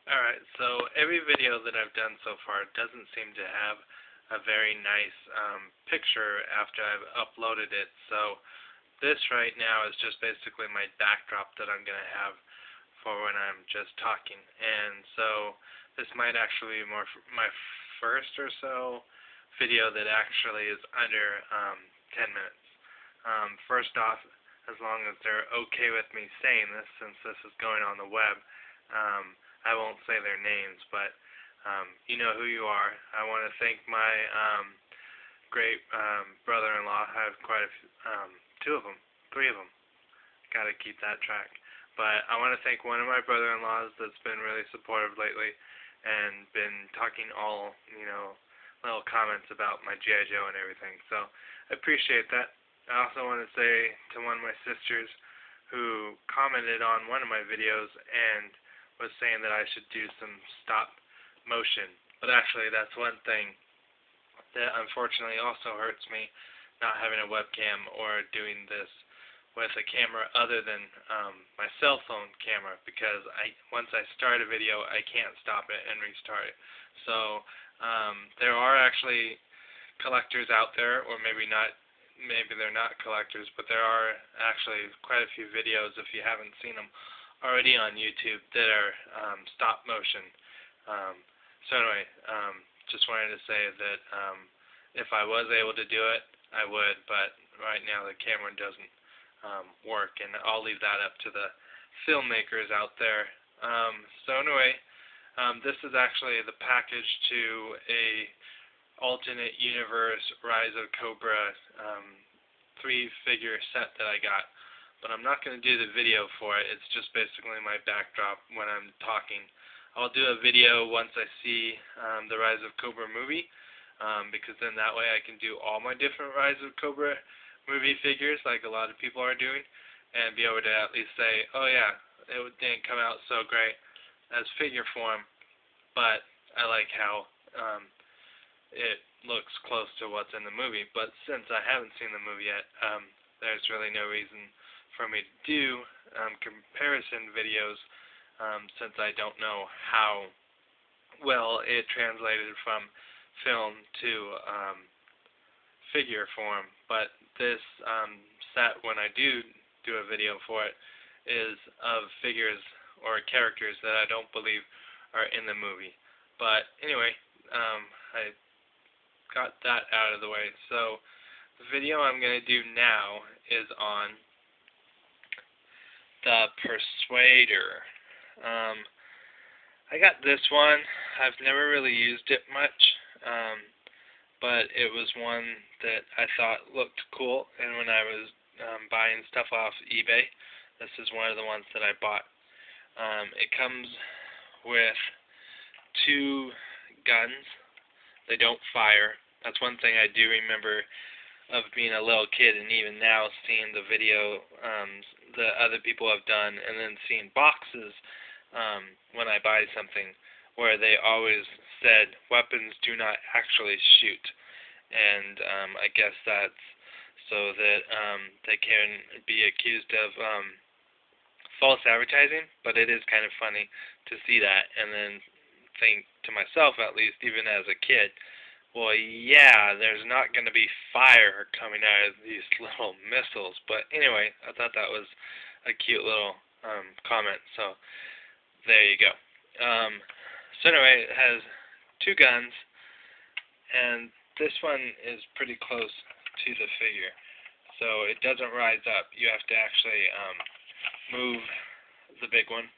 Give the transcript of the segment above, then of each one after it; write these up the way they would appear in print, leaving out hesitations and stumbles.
Alright, so every video that I've done so far doesn't seem to have a very nice picture after I've uploaded it. So this right now is just basically my backdrop that I'm going to have for when I'm just talking. And so this might actually be my first or so video that actually is under 10 minutes. First off, as long as they're okay with me saying this, since this is going on the web, I won't say their names, but you know who you are. I want to thank my great brother-in-law. I have quite a few, two of them, three of them. Got to keep that track. But I want to thank one of my brother-in-laws that's been really supportive lately and been talking all, little comments about my G.I. Joe and everything. So I appreciate that. I also want to say to one of my sisters who commented on one of my videos and was saying that I should do some stop motion. But actually, that's one thing that unfortunately also hurts me, not having a webcam or doing this with a camera other than my cell phone camera, because once I start a video, I can't stop it and restart it. So there are actually collectors out there, or maybe they're not collectors, but there are actually quite a few videos, if you haven't seen them already on YouTube, that are stop motion. So anyway, just wanted to say that if I was able to do it, I would, but right now the camera doesn't work, and I'll leave that up to the filmmakers out there. So anyway, this is actually the package to a alternate universe Rise of Cobra 3-figure set that I got. But I'm not going to do the video for it. It's just basically my backdrop when I'm talking. I'll do a video once I see the Rise of Cobra movie, because then that way I can do all my different Rise of Cobra movie figures like a lot of people are doing, and be able to at least say, oh yeah, it didn't come out so great as figure form, but I like how it looks close to what's in the movie. But since I haven't seen the movie yet, there's really no reason for me to do comparison videos, since I don't know how well it translated from film to figure form. But this set, when I do a video for it, is of figures or characters that I don't believe are in the movie. But anyway, I got that out of the way. So the video I'm going to do now is on the persuader. I got this one. I've never really used it much, but it was one that I thought looked cool, and when I was buying stuff off eBay, this is one of the ones that I bought. It comes with 2 guns. They don't fire. That's one thing I do remember of being a little kid, and even now seeing the video that other people have done, and then seeing boxes when I buy something where they always said weapons do not actually shoot, and I guess that's so that they can be accused of false advertising. But it is kind of funny to see that and then think to myself, at least even as a kid, well, yeah, there's not going to be fire coming out of these little missiles. But anyway, I thought that was a cute little comment. So there you go. So anyway, it has 2 guns, and this one is pretty close to the figure. So it doesn't rise up. You have to actually move the big one,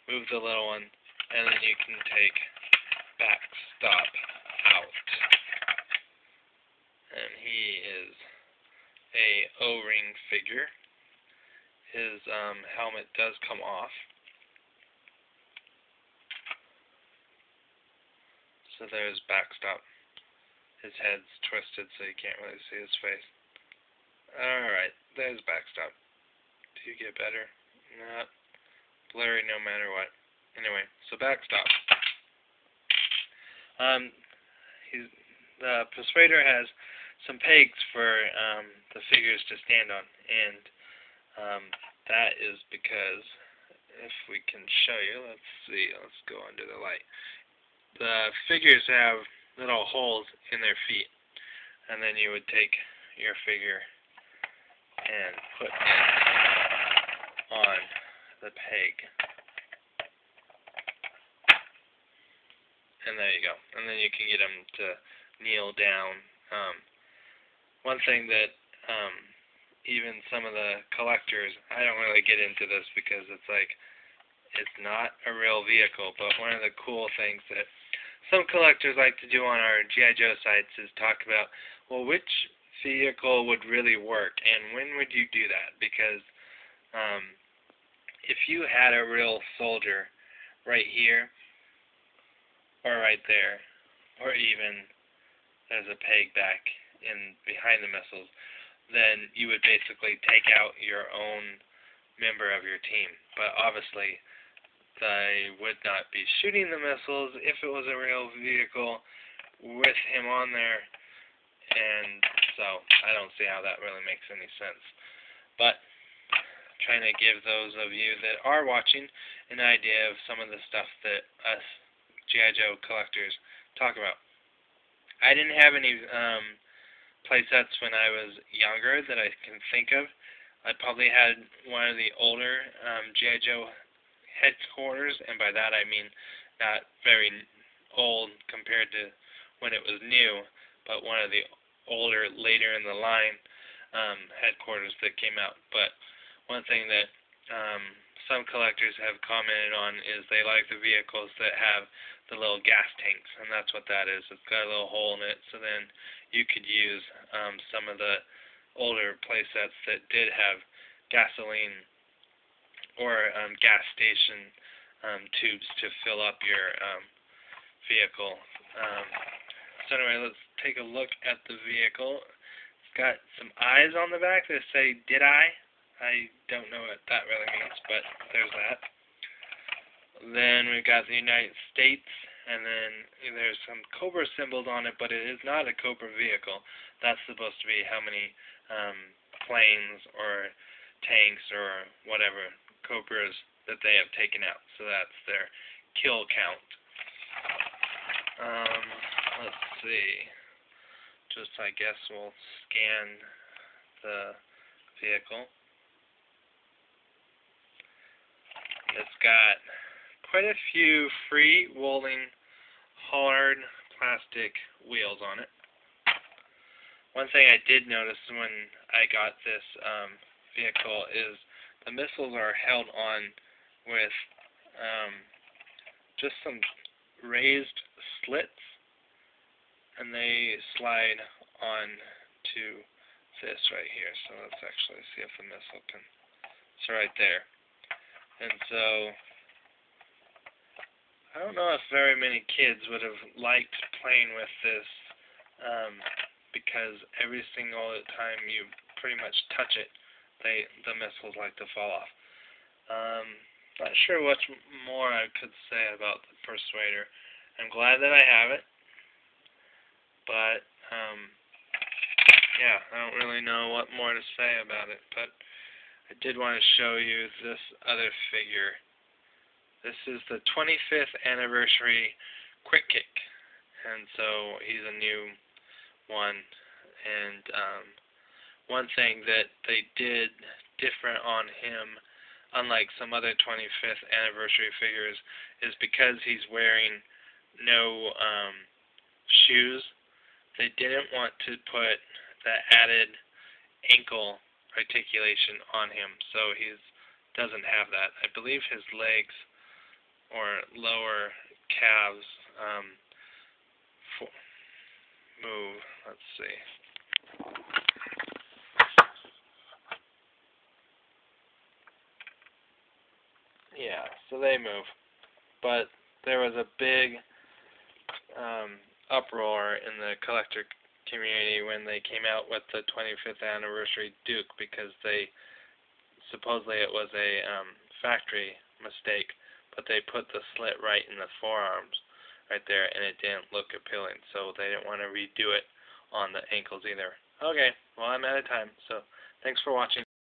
move the little one, and then you can take backstop out. And he is a O-ring figure. His helmet does come off. So there's backstop. His head's twisted so you can't really see his face. Alright, there's backstop. Do you get better? Not blurry no matter what. Anyway, so backstop. The persuader has some pegs for the figures to stand on, and that is because if we can show you, let's see, let's go under the light. The figures have little holes in their feet, and then you would take your figure and put it on the peg. And there you go. And then you can get them to kneel down. One thing that even some of the collectors, I don't really get into this because it's like, it's not a real vehicle, but one of the cool things that some collectors like to do on our G.I. Joe sites is talk about, well, which vehicle would really work, and when would you do that? Because if you had a real soldier right here, or right there, or even there's a peg back in behind the missiles, then you would basically take out your own member of your team. But obviously, they would not be shooting the missiles if it was a real vehicle with him on there, and so I don't see how that really makes any sense. But trying to give those of you that are watching an idea of some of the stuff that us G.I. Joe collectors talk about. I didn't have any play sets when I was younger that I can think of. I probably had one of the older G.I. Joe headquarters, and by that I mean not very old compared to when it was new, but one of the older, later in the line headquarters that came out. But one thing that some collectors have commented on is they like the vehicles that have the little gas tanks, and that's what that is. It's got a little hole in it, so then you could use some of the older play sets that did have gasoline or gas station tubes to fill up your vehicle. So anyway, let's take a look at the vehicle. It's got some eyes on the back that say, "Did I?" I don't know what that really means, but there's that. Then we've got the United States, and then there's some Cobra symbols on it, but it is not a Cobra vehicle. That's supposed to be how many planes or tanks or whatever Cobras that they have taken out. So that's their kill count. Let's see. Just, I guess we'll scan the vehicle. It's got quite a few free rolling hard plastic wheels on it. One thing I did notice when I got this vehicle is the missiles are held on with just some raised slits, and they slide on to this right here. So let's actually see if the missile can, it's right there. And so I don't know if very many kids would have liked playing with this because every single time you pretty much touch it, the missiles like to fall off. Not sure what more I could say about the Persuader. I'm glad that I have it, but yeah, I don't really know what more to say about it, but I did want to show you this other figure. This is the 25th anniversary Quick Kick, and so he's a new one. And one thing that they did different on him, unlike some other 25th anniversary figures, is because he's wearing no shoes, they didn't want to put the added ankle articulation on him, so he doesn't have that. I believe his legs or lower calves move. Let's see. Yeah, so they move. But there was a big uproar in the collector community when they came out with the 25th anniversary Duke, because they supposedly it was a factory mistake, but they put the slit right in the forearms right there, and it didn't look appealing, so they didn't want to redo it on the ankles either. Okay, well, I'm out of time, so thanks for watching.